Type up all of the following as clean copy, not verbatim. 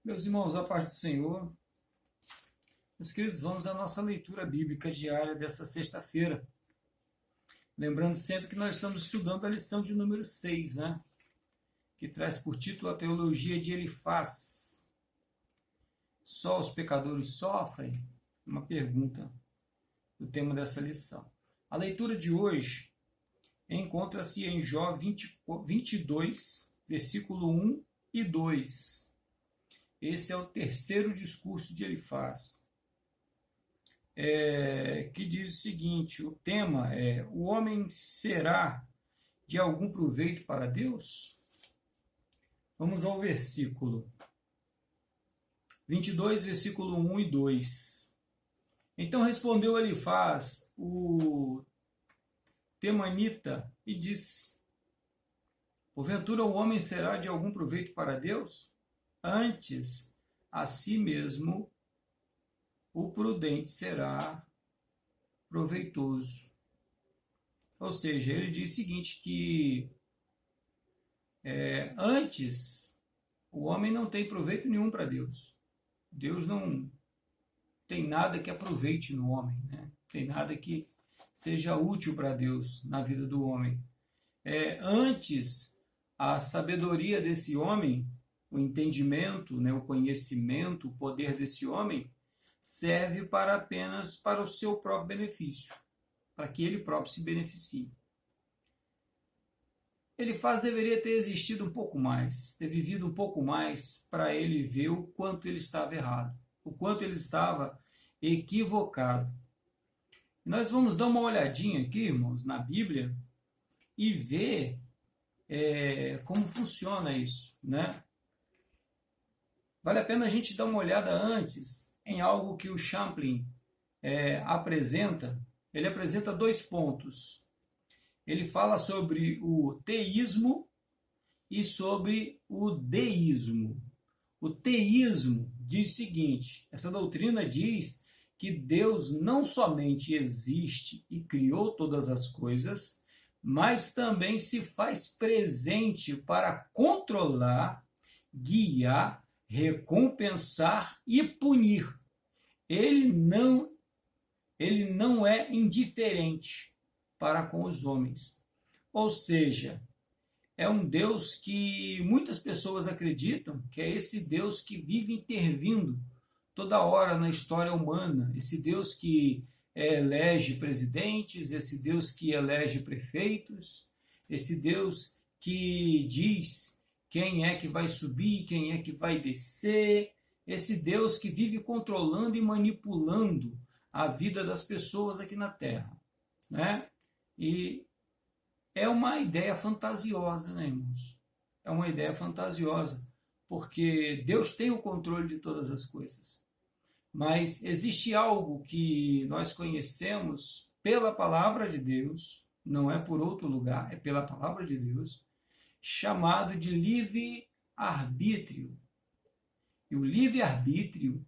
Meus irmãos, a paz do Senhor. Meus queridos, vamos à nossa leitura bíblica diária dessa sexta-feira. Lembrando sempre que nós estamos estudando a lição de número 6, né? Que traz por título a teologia de Elifaz. Só os pecadores sofrem? Uma pergunta do tema dessa lição. A leitura de hoje encontra-se em Jó 22, versículo 1 e 2. Esse é o terceiro discurso de Elifaz, que diz o seguinte: o tema é: o homem será de algum proveito para Deus? Vamos ao versículo 22, versículo 1 e 2. Então respondeu Elifaz, o temanita, e disse: porventura o homem será de algum proveito para Deus? Antes, a si mesmo, o prudente será proveitoso. Ou seja, ele diz o seguinte, que antes, o homem não tem proveito nenhum para Deus. Deus não tem nada que aproveite no homem, né? Não tem nada que seja útil para Deus na vida do homem. Antes, a sabedoria desse homem, o entendimento, né, o conhecimento, o poder desse homem, serve apenas para o seu próprio benefício, para que ele próprio se beneficie. Elifaz deveria ter existido um pouco mais, ter vivido um pouco mais, para ele ver o quanto ele estava errado, o quanto ele estava equivocado. Nós vamos dar uma olhadinha aqui, irmãos, na Bíblia e ver como funciona isso, né? Vale a pena a gente dar uma olhada antes em algo que o Champlin apresenta. Ele apresenta 2 pontos. Ele fala sobre o teísmo e sobre o deísmo. O teísmo diz o seguinte: essa doutrina diz que Deus não somente existe e criou todas as coisas, mas também se faz presente para controlar, guiar, recompensar e punir. Ele não é indiferente para com os homens. Ou seja, é um Deus que muitas pessoas acreditam que é esse Deus que vive intervindo toda hora na história humana, esse Deus que elege presidentes, esse Deus que elege prefeitos, esse Deus que diz quem é que vai subir, quem é que vai descer, esse Deus que vive controlando e manipulando a vida das pessoas aqui na Terra, né? E é uma ideia fantasiosa, né, irmãos? É uma ideia fantasiosa, porque Deus tem o controle de todas as coisas. Mas existe algo que nós conhecemos pela palavra de Deus, não é por outro lugar, é pela palavra de Deus, chamado de livre-arbítrio. E o livre-arbítrio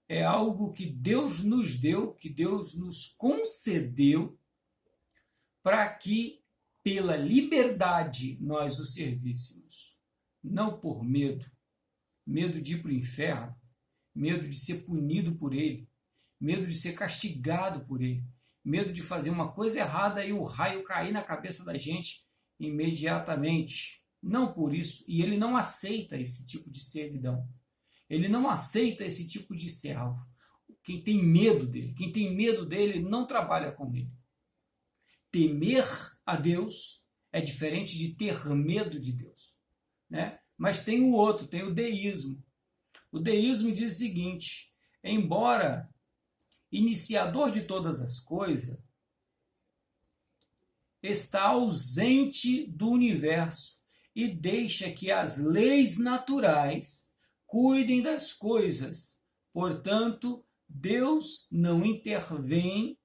é algo que Deus nos deu, que Deus nos concedeu, para que, pela liberdade, nós o servíssemos. Não por medo. Medo de ir para o inferno, medo de ser punido por ele, medo de ser castigado por ele, medo de fazer uma coisa errada e o raio cair na cabeça da gente imediatamente. Não por isso. E ele não aceita esse tipo de servidão. Ele não aceita esse tipo de servo. Quem tem medo dele não trabalha com ele. Temer a Deus é diferente de ter medo de Deus, né? Mas tem o outro, tem o deísmo. O deísmo diz o seguinte: embora iniciador de todas as coisas, está ausente do universo e deixa que as leis naturais cuidem das coisas. Portanto, Deus não intervém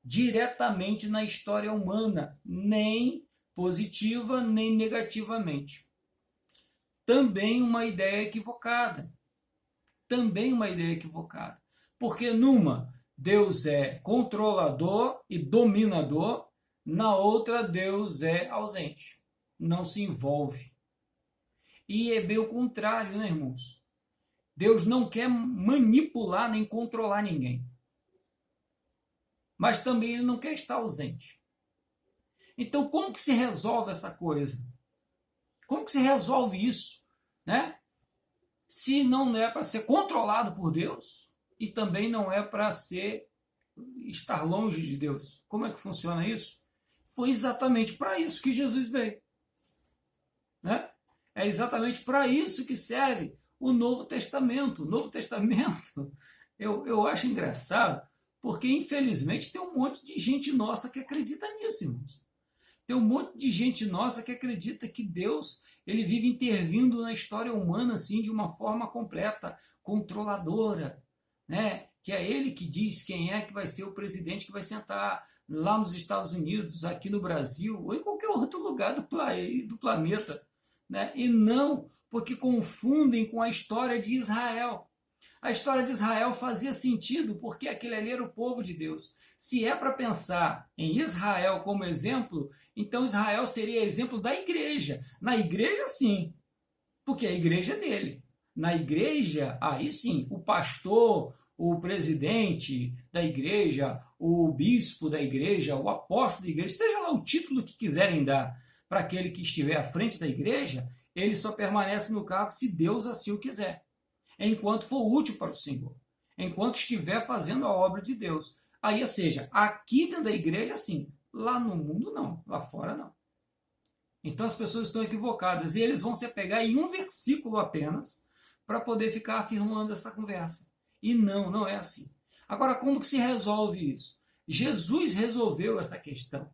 diretamente na história humana, nem positiva, nem negativamente. Também uma ideia equivocada. Porque numa, Deus é controlador e dominador, na outra, Deus é ausente, não se envolve. E é bem o contrário, né, irmãos? Deus não quer manipular nem controlar ninguém. Mas também ele não quer estar ausente. Então, como que se resolve essa coisa? Como que se resolve isso? Né? Se não é para ser controlado por Deus e também não é para estar longe de Deus. Como é que funciona isso? Foi exatamente para isso que Jesus veio. Né? É exatamente para isso que serve o Novo Testamento. O Novo Testamento, eu acho engraçado, porque infelizmente tem um monte de gente nossa que acredita nisso, irmãos. Tem um monte de gente nossa que acredita que Deus ele vive intervindo na história humana assim de uma forma completa, controladora, né? Que é ele que diz quem é que vai ser o presidente que vai sentar lá nos Estados Unidos, aqui no Brasil ou em qualquer outro lugar do planeta, né? E não porque confundem com a história de Israel. A história de Israel fazia sentido porque aquele ali era o povo de Deus. Se é para pensar em Israel como exemplo, então Israel seria exemplo da igreja. Na igreja, sim, porque a igreja é dele. Na igreja, aí sim, o pastor, o presidente da igreja, o bispo da igreja, o apóstolo da igreja, seja lá o título que quiserem dar para aquele que estiver à frente da igreja, ele só permanece no cargo se Deus assim o quiser, enquanto for útil para o Senhor, enquanto estiver fazendo a obra de Deus. Aí, ou seja, aqui dentro da igreja, sim, lá no mundo não, lá fora não. Então as pessoas estão equivocadas e eles vão se apegar em um versículo apenas para poder ficar afirmando essa conversa. E não é assim. Agora, como que se resolve isso? Jesus resolveu essa questão,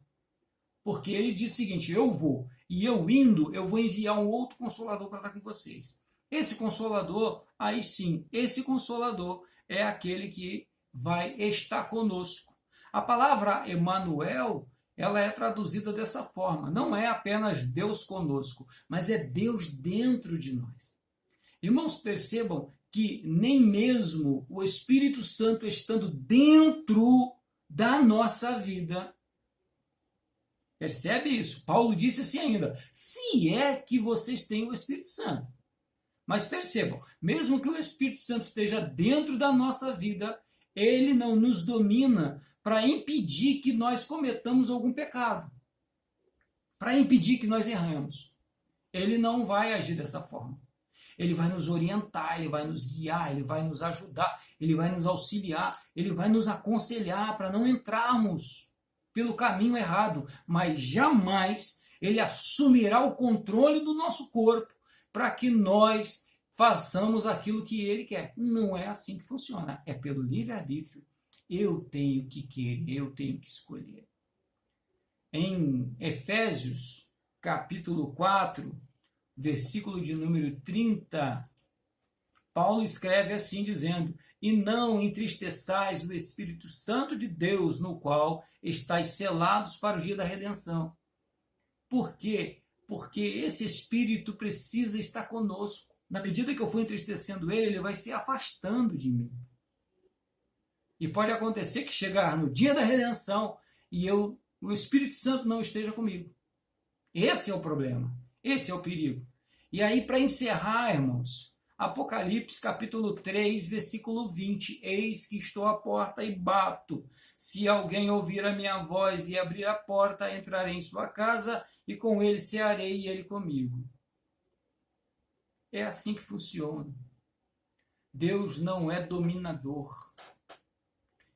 porque ele disse o seguinte: eu vou, e eu indo, eu vou enviar um outro consolador para estar com vocês. Esse consolador, aí sim, esse consolador é aquele que vai estar conosco. A palavra Emanuel, ela é traduzida dessa forma. Não é apenas Deus conosco, mas é Deus dentro de nós. Irmãos, percebam que nem mesmo o Espírito Santo estando dentro da nossa vida, percebe isso? Paulo disse assim ainda, se é que vocês têm o Espírito Santo. Mas percebam, mesmo que o Espírito Santo esteja dentro da nossa vida, ele não nos domina para impedir que nós cometamos algum pecado, para impedir que nós erramos. Ele não vai agir dessa forma. Ele vai nos orientar, ele vai nos guiar, ele vai nos ajudar, ele vai nos auxiliar, ele vai nos aconselhar para não entrarmos pelo caminho errado, mas jamais ele assumirá o controle do nosso corpo para que nós façamos aquilo que ele quer. Não é assim que funciona, é pelo livre-arbítrio. Eu tenho que querer, eu tenho que escolher. Em Efésios, capítulo 4, versículo de número 30, Paulo escreve assim dizendo, e não entristeçais o Espírito Santo de Deus, no qual estáis selados para o dia da redenção. Por quê? Porque esse Espírito precisa estar conosco. Na medida que eu for entristecendo ele, ele vai se afastando de mim. E pode acontecer que chegar no dia da redenção e o Espírito Santo não esteja comigo. Esse é o problema. Esse é o perigo. E aí, para encerrar, irmãos, Apocalipse capítulo 3, versículo 20, eis que estou à porta e bato. Se alguém ouvir a minha voz e abrir a porta, entrarei em sua casa e com ele cearei e ele comigo. É assim que funciona. Deus não é dominador.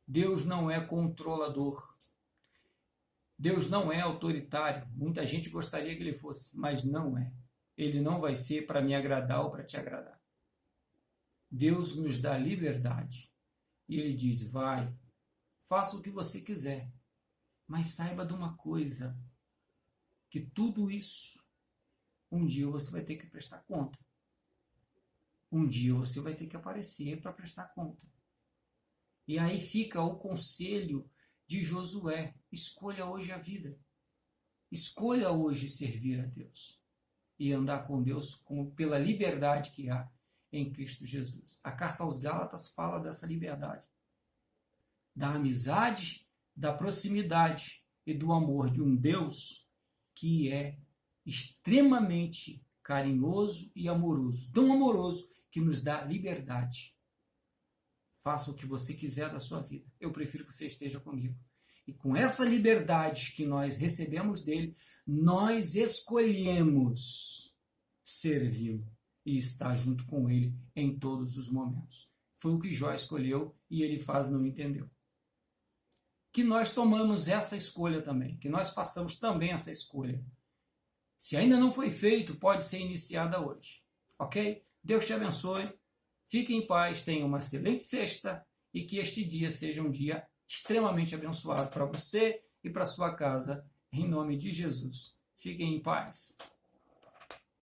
Deus não é controlador. Deus não é autoritário. Muita gente gostaria que ele fosse, mas não é. Ele não vai ser para me agradar ou para te agradar. Deus nos dá liberdade. E ele diz, vai, faça o que você quiser. Mas saiba de uma coisa, que tudo isso, um dia você vai ter que prestar conta. Um dia você vai ter que aparecer para prestar conta. E aí fica o conselho de Josué. Escolha hoje a vida. Escolha hoje servir a Deus. E andar com Deus pela liberdade que há em Cristo Jesus. A carta aos Gálatas fala dessa liberdade. Da amizade, da proximidade e do amor de um Deus que é extremamente carinhoso e amoroso, tão amoroso que nos dá liberdade. Faça o que você quiser da sua vida. Eu prefiro que você esteja comigo. E com essa liberdade que nós recebemos dele, nós escolhemos servi-lo e estar junto com ele em todos os momentos. Foi o que Jó escolheu e ele não entendeu. Que nós tomamos essa escolha também, que nós façamos também essa escolha. Se ainda não foi feito, pode ser iniciada hoje. Ok? Deus te abençoe. Fique em paz, tenha uma excelente sexta e que este dia seja um dia extremamente abençoado para você e para sua casa, em nome de Jesus. Fiquem em paz.